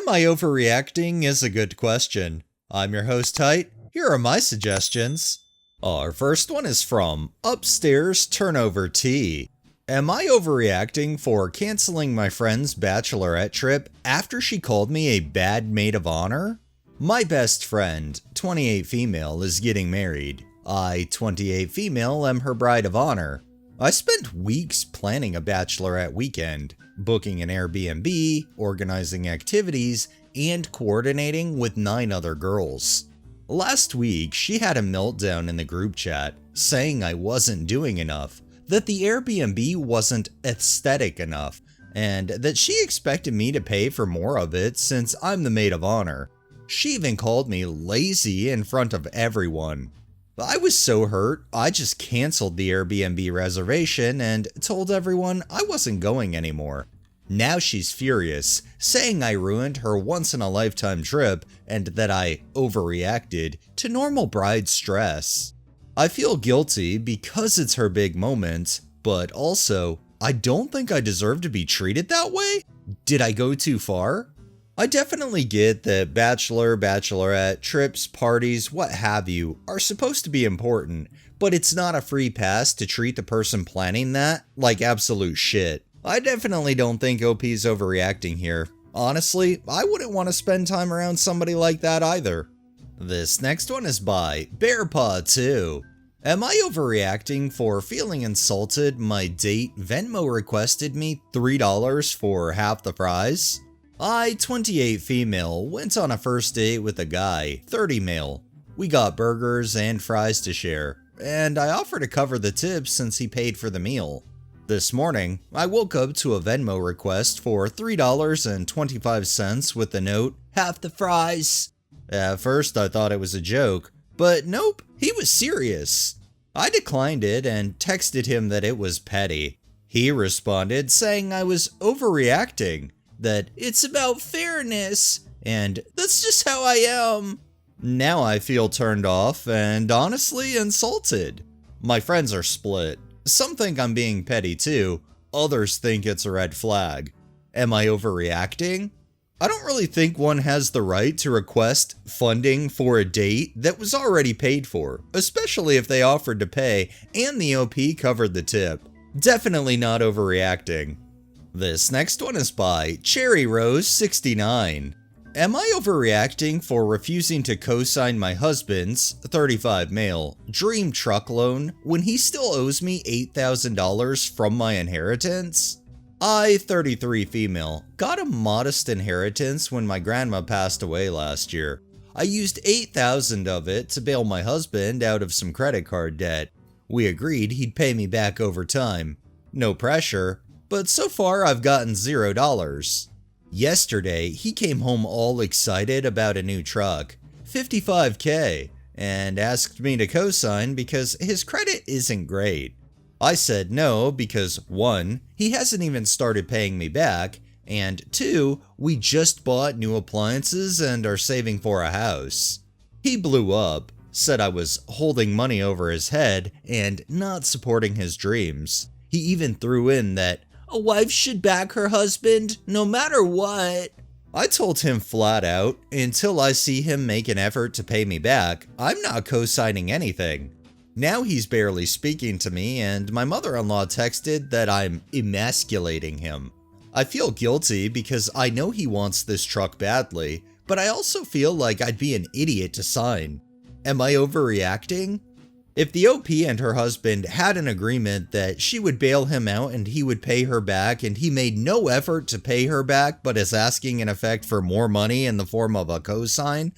Am I overreacting is a good question. I'm your host, Height. Here are my suggestions. Our first one is from Upstairs Turnover Tea. Am I overreacting for canceling my friend's bachelorette trip after she called me a bad maid of honor? My best friend, 28 female, is getting married. I, 28 female, am her bride of honor. I spent weeks planning a bachelorette weekend, booking an Airbnb, organizing activities, and coordinating with 9 other girls. Last week, she had a meltdown in the group chat, saying I wasn't doing enough, that the Airbnb wasn't aesthetic enough, and that she expected me to pay for more of it since I'm the maid of honor. She even called me lazy in front of everyone. I was so hurt, I just canceled the Airbnb reservation and told everyone I wasn't going anymore. Now she's furious, saying I ruined her once-in-a-lifetime trip and that I overreacted to normal bride stress. I feel guilty because it's her big moment, but also, I don't think I deserve to be treated that way? Did I go too far? I definitely get that bachelor, bachelorette, trips, parties, what have you, are supposed to be important, but it's not a free pass to treat the person planning that like absolute shit. I definitely don't think OP's overreacting here. Honestly, I wouldn't want to spend time around somebody like that either. This next one is by Bearpaw2. Am I overreacting for feeling insulted my date Venmo requested me $3 for half the fries? I, 28 female, went on a first date with a guy, 30 male. We got burgers and fries to share, and I offered to cover the tip since he paid for the meal. This morning, I woke up to a Venmo request for $3.25 with the note, half the fries. At first I thought it was a joke, but nope, he was serious. I declined it and texted him that it was petty. He responded saying I was overreacting, that it's about fairness, and that's just how I am. Now I feel turned off and honestly insulted. My friends are split. Some think I'm being petty too, others think it's a red flag. Am I overreacting? I don't really think one has the right to request funding for a date that was already paid for, especially if they offered to pay and the OP covered the tip. Definitely not overreacting. This next one is by Cherry Rose 69. Am I overreacting for refusing to co-sign my husband's, 35 male, dream truck loan when he still owes me $8,000 from my inheritance? I, 33 female, got a modest inheritance when my grandma passed away last year. I used $8,000 of it to bail my husband out of some credit card debt. We agreed he'd pay me back over time. No pressure, but so far I've gotten $0. Yesterday, he came home all excited about a new truck, $55K, and asked me to co-sign because his credit isn't great. I said no because 1, he hasn't even started paying me back, and 2, we just bought new appliances and are saving for a house. He blew up, said I was holding money over his head and not supporting his dreams. He even threw in that a wife should back her husband no matter what. I told him flat out, until I see him make an effort to pay me back, I'm not co-signing anything. Now he's barely speaking to me and my mother-in-law texted that I'm emasculating him. I feel guilty because I know he wants this truck badly, but I also feel like I'd be an idiot to sign. Am I overreacting? If the OP and her husband had an agreement that she would bail him out and he would pay her back and he made no effort to pay her back but is asking in effect for more money in the form of a cosign,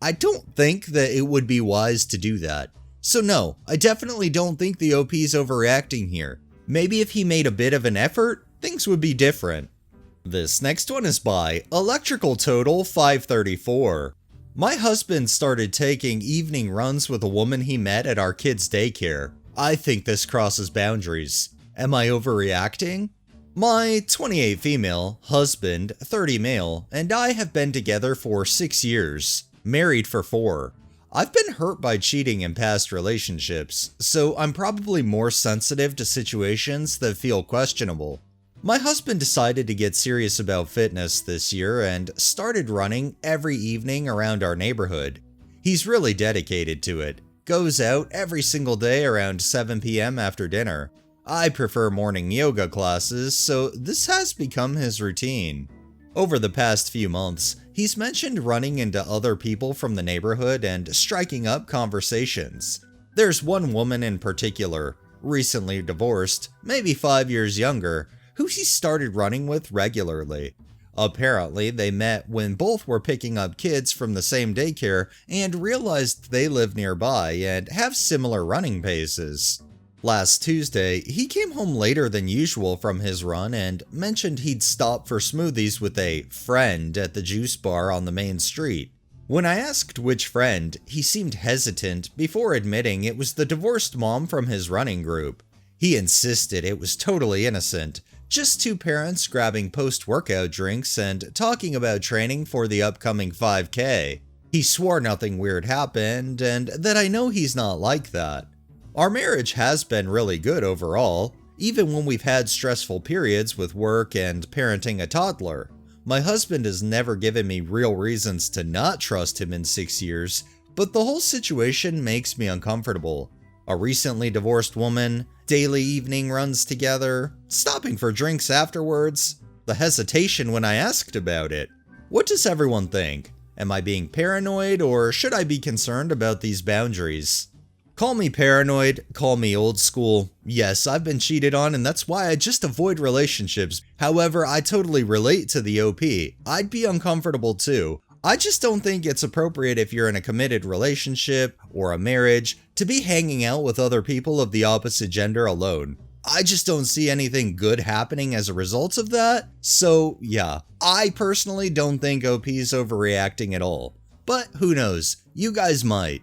I don't think that it would be wise to do that. So no, I definitely don't think the OP's overreacting here. Maybe if he made a bit of an effort, things would be different. This next one is by Electrical Total 534. My husband started taking evening runs with a woman he met at our kids' daycare. I think this crosses boundaries. Am I overreacting? My 28 female, husband, 30 male, and I have been together for 6 years, married for 4. I've been hurt by cheating in past relationships, so I'm probably more sensitive to situations that feel questionable. My husband decided to get serious about fitness this year and started running every evening around our neighborhood. He's really dedicated to it, goes out every single day around 7 p.m. after dinner. I prefer morning yoga classes, so this has become his routine. Over the past few months, he's mentioned running into other people from the neighborhood and striking up conversations. There's one woman in particular, recently divorced, maybe 5 years younger, who he started running with regularly. Apparently, they met when both were picking up kids from the same daycare and realized they live nearby and have similar running paces. Last Tuesday, he came home later than usual from his run and mentioned he'd stop for smoothies with a friend at the juice bar on the main street. When I asked which friend, he seemed hesitant before admitting it was the divorced mom from his running group. He insisted it was totally innocent, just two parents grabbing post-workout drinks and talking about training for the upcoming 5K. He swore nothing weird happened and that I know he's not like that. Our marriage has been really good overall, even when we've had stressful periods with work and parenting a toddler. My husband has never given me real reasons to not trust him in 6 years, but the whole situation makes me uncomfortable. A recently divorced woman, daily evening runs together, stopping for drinks afterwards, the hesitation when I asked about it. What does everyone think? Am I being paranoid, or should I be concerned about these boundaries? Call me paranoid, call me old school. Yes, I've been cheated on and that's why I just avoid relationships. However, I totally relate to the OP. I'd be uncomfortable too. I just don't think it's appropriate if you're in a committed relationship or a marriage to be hanging out with other people of the opposite gender alone. I just don't see anything good happening as a result of that. So yeah, I personally don't think OP's overreacting at all. But who knows, you guys might.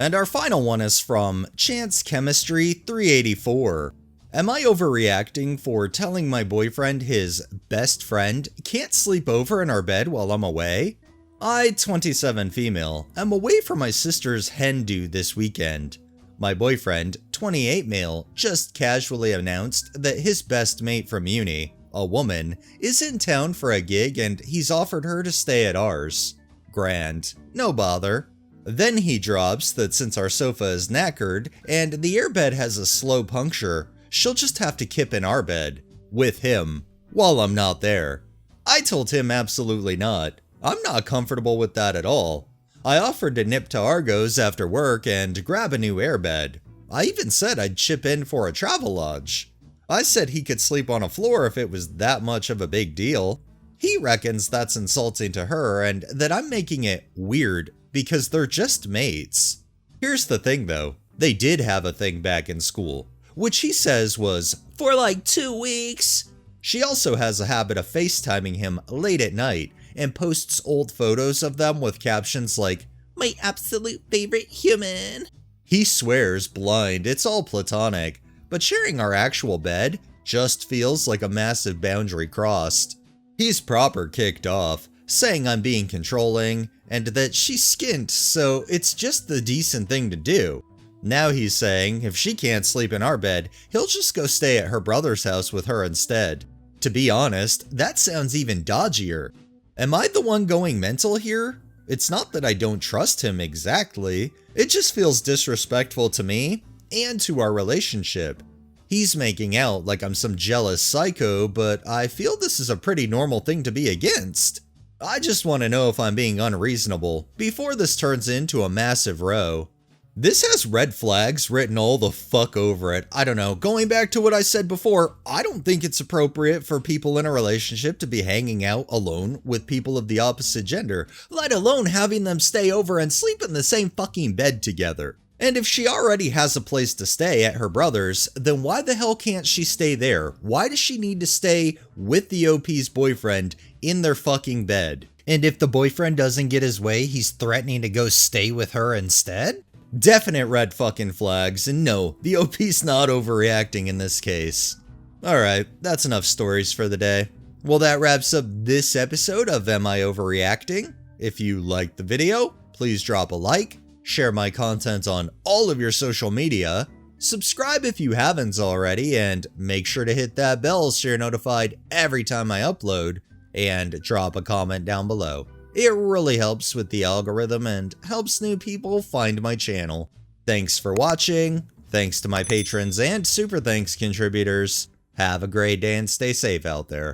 And our final one is from Chance Chemistry 384. Am I overreacting for telling my boyfriend his best friend can't sleep over in our bed while I'm away? I, 27 female, am away from my sister's hen do this weekend. My boyfriend, 28 male, just casually announced that his best mate from uni, a woman, is in town for a gig and he's offered her to stay at ours. Grand. No bother. Then he drops that since our sofa is knackered and the airbed has a slow puncture, she'll just have to kip in our bed, with him, while I'm not there. I told him absolutely not. I'm not comfortable with that at all. I offered to nip to Argos after work and grab a new airbed. I even said I'd chip in for a Travelodge. I said he could sleep on a floor if it was that much of a big deal. He reckons that's insulting to her and that I'm making it weird because they're just mates. Here's the thing though, they did have a thing back in school, which he says was for like 2 weeks. She also has a habit of FaceTiming him late at night and posts old photos of them with captions like, "My absolute favorite human." He swears blind it's all platonic, but sharing our actual bed just feels like a massive boundary crossed. He's proper kicked off, saying I'm being controlling, and that she's skint, so it's just the decent thing to do. Now he's saying if she can't sleep in our bed, he'll just go stay at her brother's house with her instead. To be honest, that sounds even dodgier. Am I the one going mental here? It's not that I don't trust him exactly, it just feels disrespectful to me and to our relationship. He's making out like I'm some jealous psycho, but I feel this is a pretty normal thing to be against. I just want to know if I'm being unreasonable before this turns into a massive row. This has red flags written all the fuck over it. I don't know, going back to what I said before, I don't think it's appropriate for people in a relationship to be hanging out alone with people of the opposite gender, let alone having them stay over and sleep in the same fucking bed together. And if she already has a place to stay at her brother's, then why the hell can't she stay there? Why does she need to stay with the OP's boyfriend in their fucking bed? And if the boyfriend doesn't get his way, he's threatening to go stay with her instead? Definite red fucking flags, and no, the OP's not overreacting in this case. Alright, that's enough stories for the day. Well, that wraps up this episode of Am I Overreacting? If you liked the video, please drop a like, share my content on all of your social media, Subscribe if you haven't already, and make sure to hit that bell so you're notified every time I upload, and drop a comment down below. It really helps with the algorithm and helps new people find my channel. Thanks for watching, thanks to my patrons and super thanks contributors. Have a great day and stay safe out there.